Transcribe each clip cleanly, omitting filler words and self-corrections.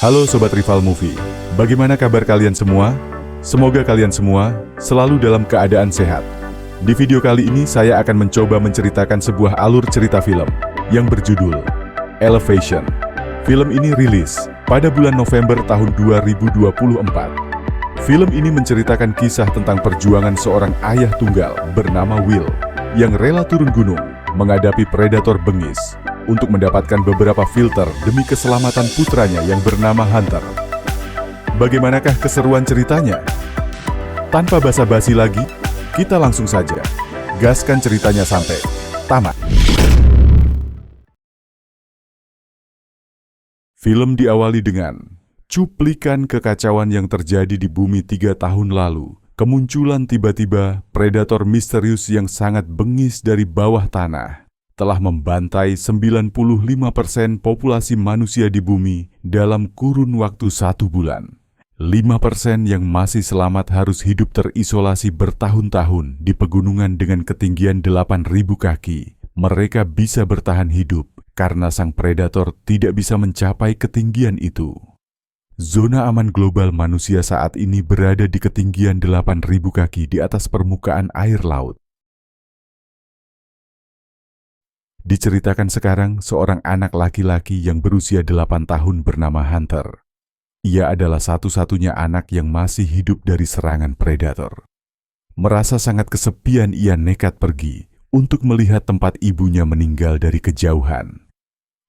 Halo Sobat Rival Movie, bagaimana kabar kalian semua? Semoga kalian semua selalu dalam keadaan sehat. Di video kali ini saya akan mencoba menceritakan sebuah alur cerita film yang berjudul Elevation. Film ini rilis pada bulan November tahun 2024. Film ini menceritakan kisah tentang perjuangan seorang ayah tunggal bernama Will yang rela turun gunung menghadapi predator bengis untuk mendapatkan beberapa filter demi keselamatan putranya yang bernama Hunter. Bagaimanakah keseruan ceritanya? Tanpa basa-basi lagi, kita langsung saja gaskan ceritanya sampai tamat. Film diawali dengan cuplikan kekacauan yang terjadi di bumi 3 tahun lalu. Kemunculan tiba-tiba predator misterius yang sangat bengis dari bawah tanah telah membantai 95% populasi manusia di bumi dalam kurun waktu 1 bulan. 5% yang masih selamat harus hidup terisolasi bertahun-tahun di pegunungan dengan ketinggian 8.000 kaki. Mereka bisa bertahan hidup karena sang predator tidak bisa mencapai ketinggian itu. Zona aman global manusia saat ini berada di ketinggian 8.000 kaki di atas permukaan air laut. Diceritakan sekarang seorang anak laki-laki yang berusia 8 tahun bernama Hunter. Ia adalah satu-satunya anak yang masih hidup dari serangan predator. Merasa sangat kesepian, ia nekat pergi untuk melihat tempat ibunya meninggal dari kejauhan.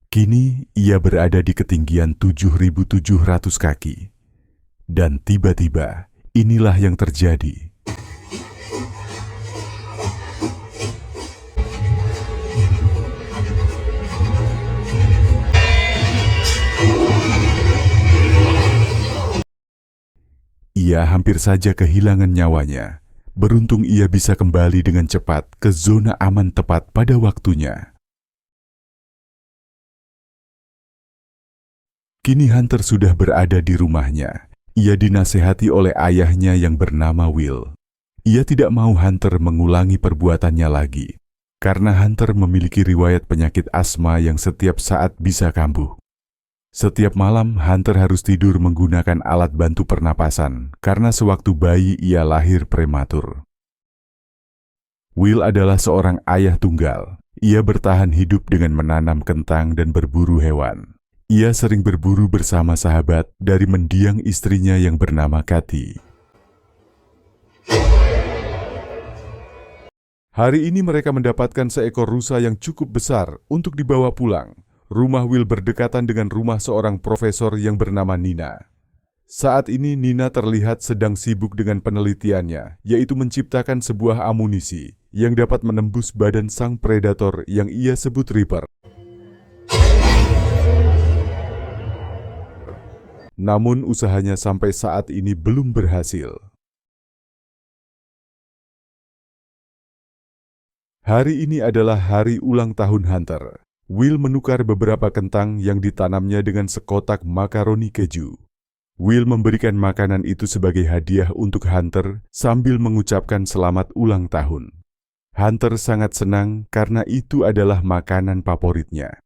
Kini ia berada di ketinggian 7.700 kaki. Dan tiba-tiba inilah yang terjadi. Ia hampir saja kehilangan nyawanya. Beruntung ia bisa kembali dengan cepat ke zona aman tepat pada waktunya. Kini Hunter sudah berada di rumahnya. Ia dinasehati oleh ayahnya yang bernama Will. Ia tidak mau Hunter mengulangi perbuatannya lagi, karena Hunter memiliki riwayat penyakit asma yang setiap saat bisa kambuh. Setiap malam, Hunter harus tidur menggunakan alat bantu pernapasan karena sewaktu bayi ia lahir prematur. Will adalah seorang ayah tunggal. Ia bertahan hidup dengan menanam kentang dan berburu hewan. Ia sering berburu bersama sahabat dari mendiang istrinya yang bernama Kathy. Hari ini mereka mendapatkan seekor rusa yang cukup besar untuk dibawa pulang. Rumah Will berdekatan dengan rumah seorang profesor yang bernama Nina. Saat ini Nina terlihat sedang sibuk dengan penelitiannya, yaitu menciptakan sebuah amunisi yang dapat menembus badan sang predator yang ia sebut Reaper. Namun usahanya sampai saat ini belum berhasil. Hari ini adalah hari ulang tahun Hunter. Will menukar beberapa kentang yang ditanamnya dengan sekotak makaroni keju. Will memberikan makanan itu sebagai hadiah untuk Hunter sambil mengucapkan selamat ulang tahun. Hunter sangat senang karena itu adalah makanan favoritnya.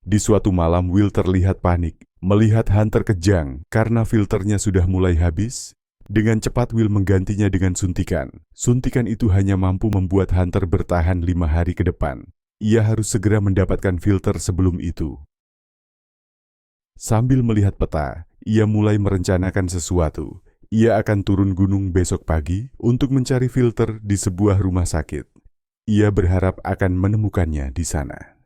Di suatu malam Will terlihat panik melihat Hunter kejang karena filternya sudah mulai habis. Dengan cepat Will menggantinya dengan suntikan. Suntikan itu hanya mampu membuat Hunter bertahan 5 hari ke depan. Ia harus segera mendapatkan filter sebelum itu. Sambil melihat peta, ia mulai merencanakan sesuatu. Ia akan turun gunung besok pagi untuk mencari filter di sebuah rumah sakit. Ia berharap akan menemukannya di sana.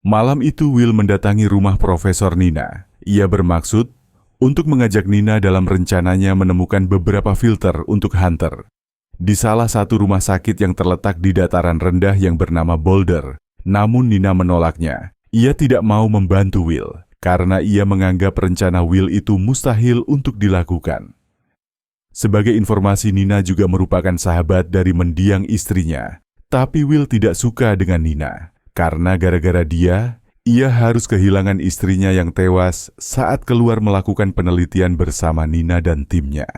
Malam itu Will mendatangi rumah Profesor Nina. Ia bermaksud untuk mengajak Nina dalam rencananya menemukan beberapa filter untuk Hunter. Di salah satu rumah sakit yang terletak di dataran rendah yang bernama Boulder. Namun Nina menolaknya. Ia tidak mau membantu Will, karena ia menganggap rencana Will itu mustahil untuk dilakukan. Sebagai informasi, Nina juga merupakan sahabat dari mendiang istrinya. Tapi Will tidak suka dengan Nina, karena gara-gara dia, ia harus kehilangan istrinya yang tewas saat keluar melakukan penelitian bersama Nina dan timnya.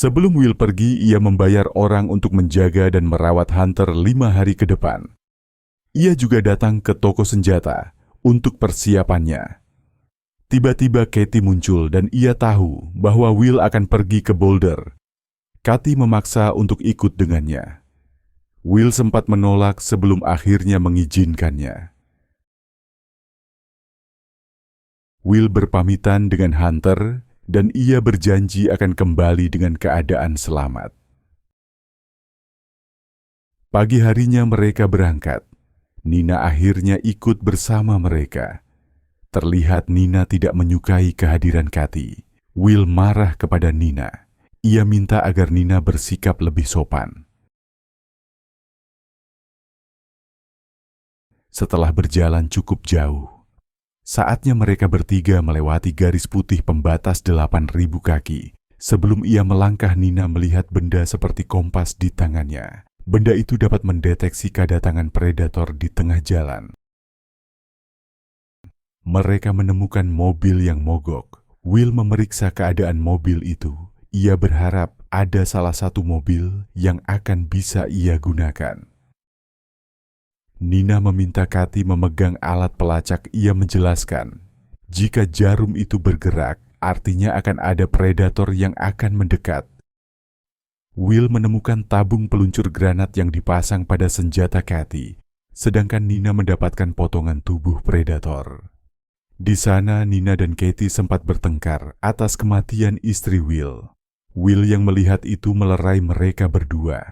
Sebelum Will pergi, ia membayar orang untuk menjaga dan merawat Hunter 5 hari ke depan. Ia juga datang ke toko senjata untuk persiapannya. Tiba-tiba Katie muncul dan ia tahu bahwa Will akan pergi ke Boulder. Katie memaksa untuk ikut dengannya. Will sempat menolak sebelum akhirnya mengizinkannya. Will berpamitan dengan Hunter dan ia berjanji akan kembali dengan keadaan selamat. Pagi harinya mereka berangkat. Nina akhirnya ikut bersama mereka. Terlihat Nina tidak menyukai kehadiran Katie. Will marah kepada Nina. Ia minta agar Nina bersikap lebih sopan. Setelah berjalan cukup jauh, saatnya mereka bertiga melewati garis putih pembatas 8.000 kaki. Sebelum ia melangkah, Nina melihat benda seperti kompas di tangannya. Benda itu dapat mendeteksi kedatangan predator di tengah jalan. Mereka menemukan mobil yang mogok. Will memeriksa keadaan mobil itu. Ia berharap ada salah satu mobil yang akan bisa ia gunakan. Nina meminta Katie memegang alat pelacak. Ia menjelaskan, jika jarum itu bergerak, artinya akan ada predator yang akan mendekat. Will menemukan tabung peluncur granat yang dipasang pada senjata Katie, sedangkan Nina mendapatkan potongan tubuh predator. Di sana, Nina dan Katie sempat bertengkar atas kematian istri Will. Will yang melihat itu melerai mereka berdua.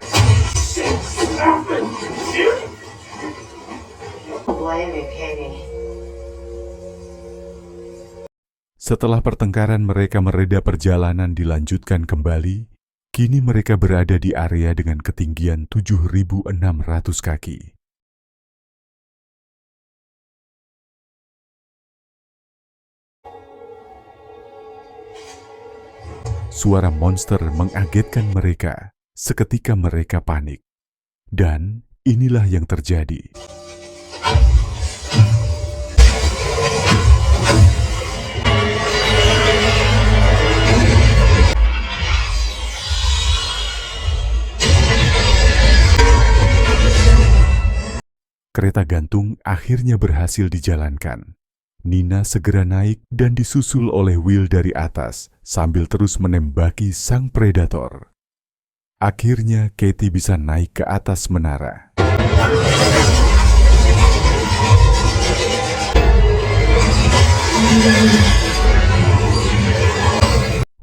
Setelah pertengkaran mereka mereda, perjalanan dilanjutkan kembali. Kini mereka berada di area dengan ketinggian 7.600 kaki. Suara monster mengagetkan mereka. Seketika mereka panik. Dan inilah yang terjadi. Kereta gantung akhirnya berhasil dijalankan. Nina segera naik dan disusul oleh Will dari atas sambil terus menembaki sang predator. Akhirnya Katie bisa naik ke atas menara.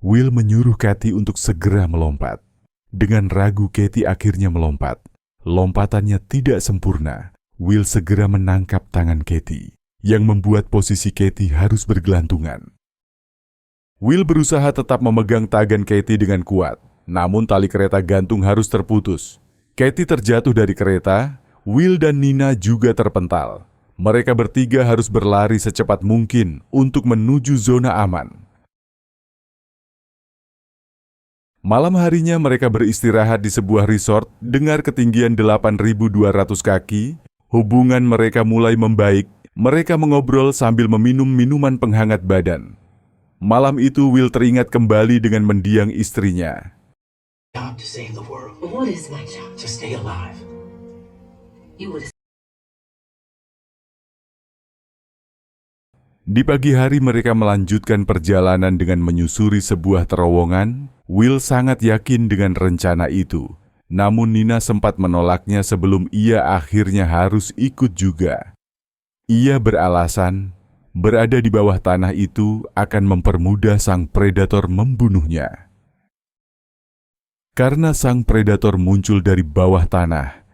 Will menyuruh Katie untuk segera melompat. Dengan ragu, Katie akhirnya melompat. Lompatannya tidak sempurna. Will segera menangkap tangan Katie, yang membuat posisi Katie harus bergelantungan. Will berusaha tetap memegang tangan Katie dengan kuat, namun tali kereta gantung harus terputus. Katie terjatuh dari kereta. Will dan Nina juga terpental. Mereka bertiga harus berlari secepat mungkin untuk menuju zona aman. Malam harinya mereka beristirahat di sebuah resort dengan ketinggian 8.200 kaki. Hubungan mereka mulai membaik. Mereka mengobrol sambil meminum minuman penghangat badan. Malam itu Will teringat kembali dengan mendiang istrinya. Di pagi hari mereka melanjutkan perjalanan dengan menyusuri sebuah terowongan. Will sangat yakin dengan rencana itu. Namun Nina sempat menolaknya sebelum ia akhirnya harus ikut juga. Ia beralasan, berada di bawah tanah itu akan mempermudah sang predator membunuhnya. Karena sang predator muncul dari bawah tanah,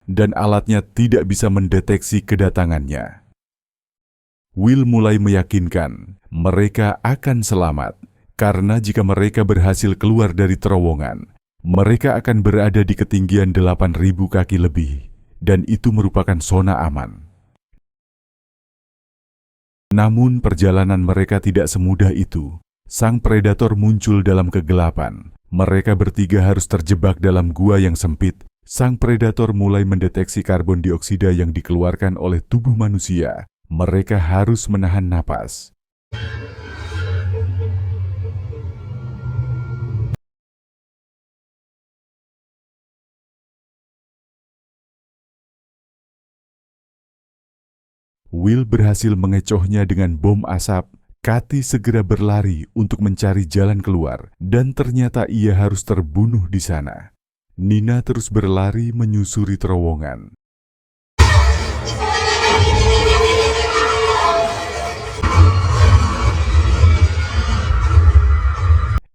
dan alatnya tidak bisa mendeteksi kedatangannya. Will mulai meyakinkan mereka akan selamat, karena jika mereka berhasil keluar dari terowongan, mereka akan berada di ketinggian 8.000 kaki lebih, dan itu merupakan zona aman. Namun perjalanan mereka tidak semudah itu. Sang predator muncul dalam kegelapan. Mereka bertiga harus terjebak dalam gua yang sempit. Sang predator mulai mendeteksi karbon dioksida yang dikeluarkan oleh tubuh manusia. Mereka harus menahan napas. Will berhasil mengecohnya dengan bom asap. Cathy segera berlari untuk mencari jalan keluar, dan ternyata ia harus terbunuh di sana. Nina terus berlari menyusuri terowongan.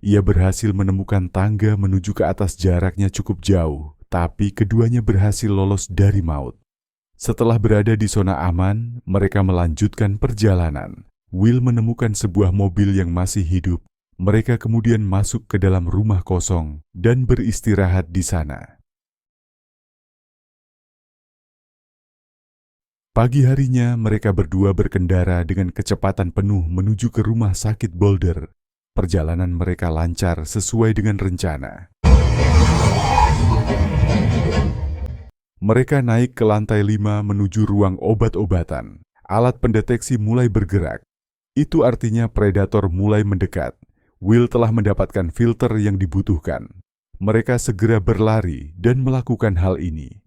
Ia berhasil menemukan tangga menuju ke atas, jaraknya cukup jauh, tapi keduanya berhasil lolos dari maut. Setelah berada di zona aman, mereka melanjutkan perjalanan. Will menemukan sebuah mobil yang masih hidup. Mereka kemudian masuk ke dalam rumah kosong dan beristirahat di sana. Pagi harinya, mereka berdua berkendara dengan kecepatan penuh menuju ke rumah sakit Boulder. Perjalanan mereka lancar sesuai dengan rencana. Mereka naik ke lantai 5 menuju ruang obat-obatan. Alat pendeteksi mulai bergerak. Itu artinya predator mulai mendekat. Will telah mendapatkan filter yang dibutuhkan. Mereka segera berlari dan melakukan hal ini.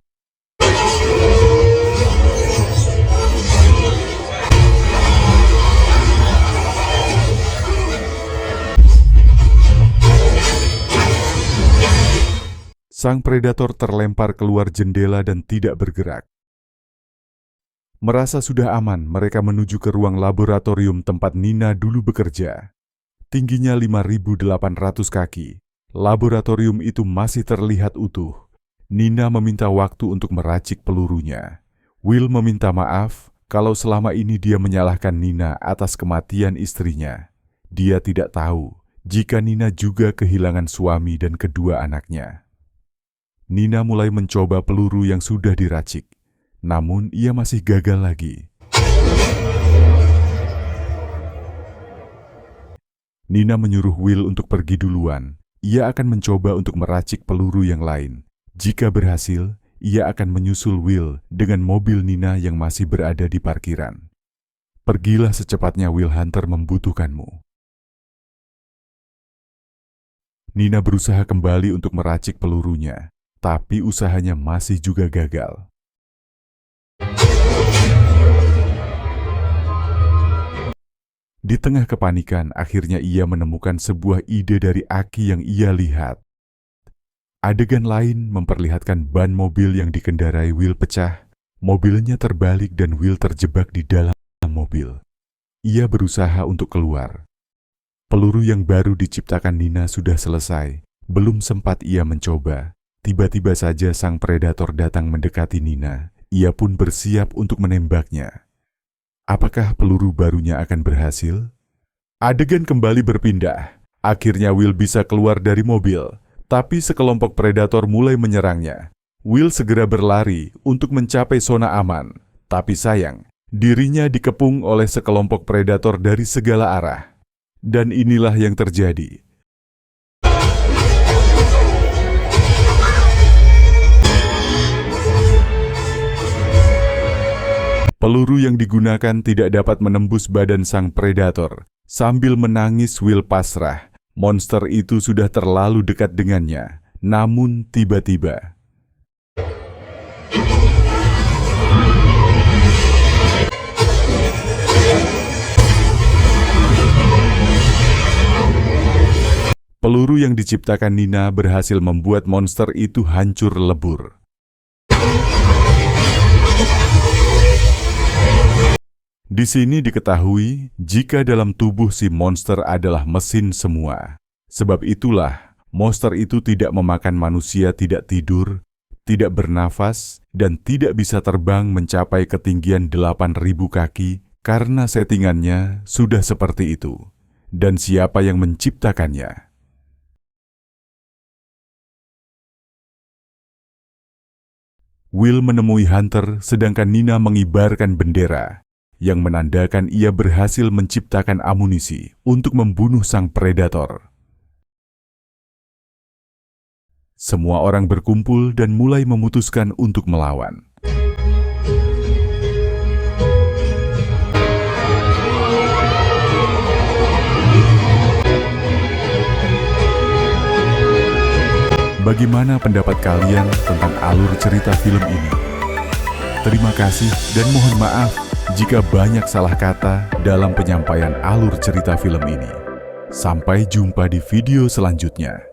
Sang predator terlempar keluar jendela dan tidak bergerak. Merasa sudah aman, mereka menuju ke ruang laboratorium tempat Nina dulu bekerja. Tingginya 5.800 kaki. Laboratorium itu masih terlihat utuh. Nina meminta waktu untuk meracik pelurunya. Will meminta maaf kalau selama ini dia menyalahkan Nina atas kematian istrinya. Dia tidak tahu jika Nina juga kehilangan suami dan kedua anaknya. Nina mulai mencoba peluru yang sudah diracik. Namun ia masih gagal lagi. Nina menyuruh Will untuk pergi duluan. Ia akan mencoba untuk meracik peluru yang lain. Jika berhasil, ia akan menyusul Will dengan mobil Nina yang masih berada di parkiran. Pergilah secepatnya, Will Hunter membutuhkanmu. Nina berusaha kembali untuk meracik pelurunya, tapi usahanya masih juga gagal. Di tengah kepanikan, akhirnya ia menemukan sebuah ide dari aki yang ia lihat. Adegan lain memperlihatkan ban mobil yang dikendarai Will pecah. Mobilnya terbalik dan Will terjebak di dalam mobil. Ia berusaha untuk keluar. Peluru yang baru diciptakan Nina sudah selesai. Belum sempat ia mencoba. Tiba-tiba saja sang predator datang mendekati Nina. Ia pun bersiap untuk menembaknya. Apakah peluru barunya akan berhasil? Adegan kembali berpindah. Akhirnya Will bisa keluar dari mobil, tapi sekelompok predator mulai menyerangnya. Will segera berlari untuk mencapai zona aman, tapi sayang, dirinya dikepung oleh sekelompok predator dari segala arah. Dan inilah yang terjadi. Peluru yang digunakan tidak dapat menembus badan sang predator. Sambil menangis, Will pasrah. Monster itu sudah terlalu dekat dengannya. Namun tiba-tiba, peluru yang diciptakan Nina berhasil membuat monster itu hancur lebur. Di sini diketahui jika dalam tubuh si monster adalah mesin semua. Sebab itulah monster itu tidak memakan manusia, tidak tidur, tidak bernafas, dan tidak bisa terbang mencapai ketinggian 8.000 kaki karena settingannya sudah seperti itu. Dan siapa yang menciptakannya? Will menemui Hunter sedangkan Nina mengibarkan bendera yang menandakan ia berhasil menciptakan amunisi untuk membunuh sang predator. Semua orang berkumpul dan mulai memutuskan untuk melawan. Bagaimana pendapat kalian tentang alur cerita film ini? Terima kasih dan mohon maaf jika banyak salah kata dalam penyampaian alur cerita film ini. Sampai jumpa di video selanjutnya.